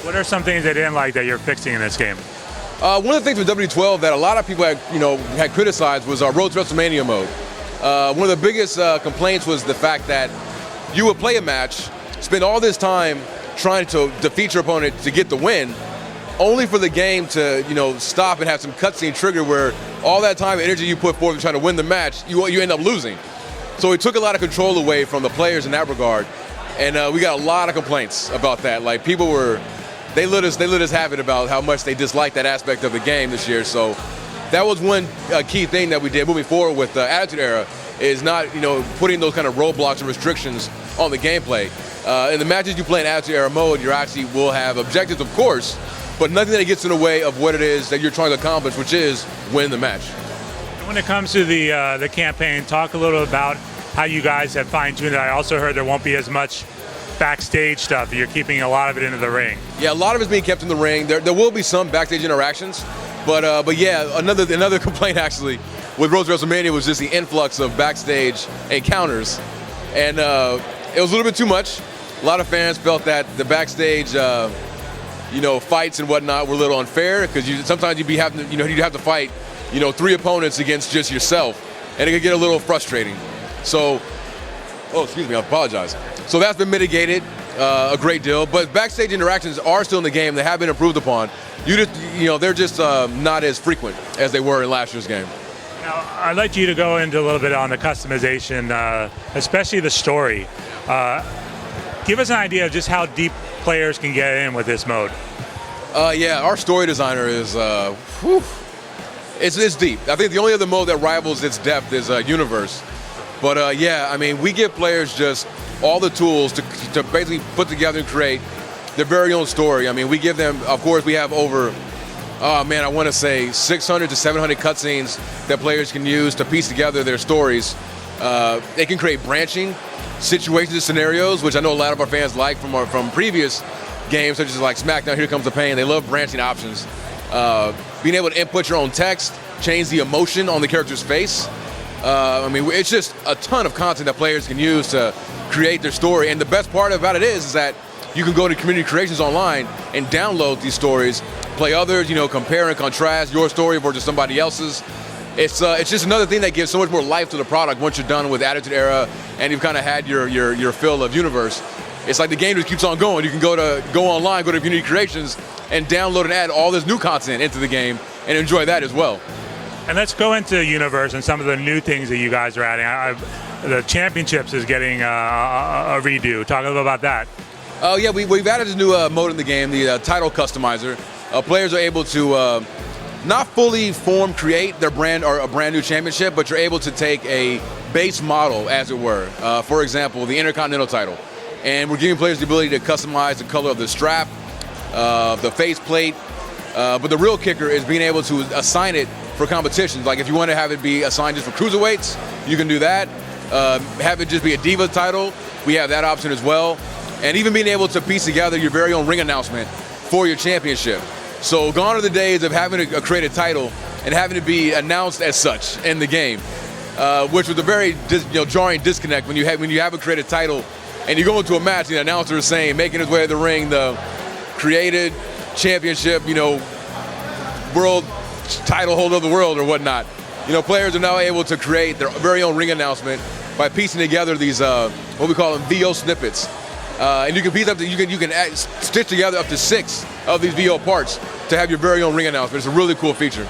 What are some things they didn't like that you're fixing in this game? One of the things with WWE that a lot of people had criticized was our Road to Wrestlemania mode. One of the biggest complaints was the fact that you would play a match, spend all this time trying to defeat your opponent to get the win, only for the game to stop and have some cutscene trigger where all that time and energy you put forth in trying to win the match, you end up losing. So it took a lot of control away from the players in that regard, and we got a lot of complaints about that. Like people they let us have it about how much they disliked that aspect of the game this year. So that was one key thing that we did moving forward with the Attitude Era, is not putting those kind of roadblocks and restrictions on the gameplay. In the matches you play in Attitude Era mode, you actually will have objectives, of course, but nothing that gets in the way of what it is that you're trying to accomplish, which is win the match. When it comes to the campaign, talk a little about how you guys have fine-tuned it. I also heard there won't be as much backstage stuff. You're keeping a lot of it into the ring. Yeah, a lot of it's being kept in the ring. There will be some backstage interactions, but yeah, another complaint actually with Road to WrestleMania was just the influx of backstage encounters, and it was a little bit too much. A lot of fans felt that the backstage fights and whatnot were a little unfair, because sometimes you'd have to fight 3 opponents against just yourself, and it could get a little frustrating. So, excuse me, I apologize. So that's been mitigated a great deal, but backstage interactions are still in the game. They have been improved upon. They're just not as frequent as they were in last year's game. Now, I'd like you to go into a little bit on the customization, especially the story. Give us an idea of just how deep players can get in with this mode. Yeah, our story designer is, it's deep. I think the only other mode that rivals its depth is Universe. But yeah, I mean, we give players just all the tools to basically put together and create their very own story. I mean, we give them, of course, we have over, I want to say 600 to 700 cutscenes that players can use to piece together their stories. They can create branching situations and scenarios, which I know a lot of our fans like from previous games, such as like SmackDown, Here Comes the Pain. They love branching options. Being able to input your own text, change the emotion on the character's face. I mean, it's just a ton of content that players can use to create their story. And the best part about it is that you can go to Community Creations online and download these stories, play others, compare and contrast your story versus somebody else's. It's just another thing that gives so much more life to the product once you're done with Attitude Era and you've kind of had your fill of Universe. It's like the game just keeps on going. You can go online, go to Community Creations, and download and add all this new content into the game and enjoy that as well. And let's go into Universe and some of the new things that you guys are adding. The Championships is getting a redo. Talk a little about that. Oh yeah, we've added a new mode in the game, the title customizer. Players are able to not fully create their brand or a brand new championship, but you're able to take a base model, as it were. For example, the Intercontinental title. And we're giving players the ability to customize the color of the strap, the faceplate. But the real kicker is being able to assign it for competitions. Like if you want to have it be assigned just for cruiserweights, you can do that. Have it just be a Diva title, we have that option as well. And even being able to piece together your very own ring announcement for your championship. So gone are the days of having to create a title and having to be announced as such in the game, which was a very jarring disconnect when you have a created title and you go into a match and the announcer is saying, making his way to the ring, the created championship, world title holder of the world or whatnot. Players are now able to create their very own ring announcement by piecing together these what we call them VO snippets, and you can stitch together up to 6 of these VO parts to have your very own ring announcement. It's a really cool feature.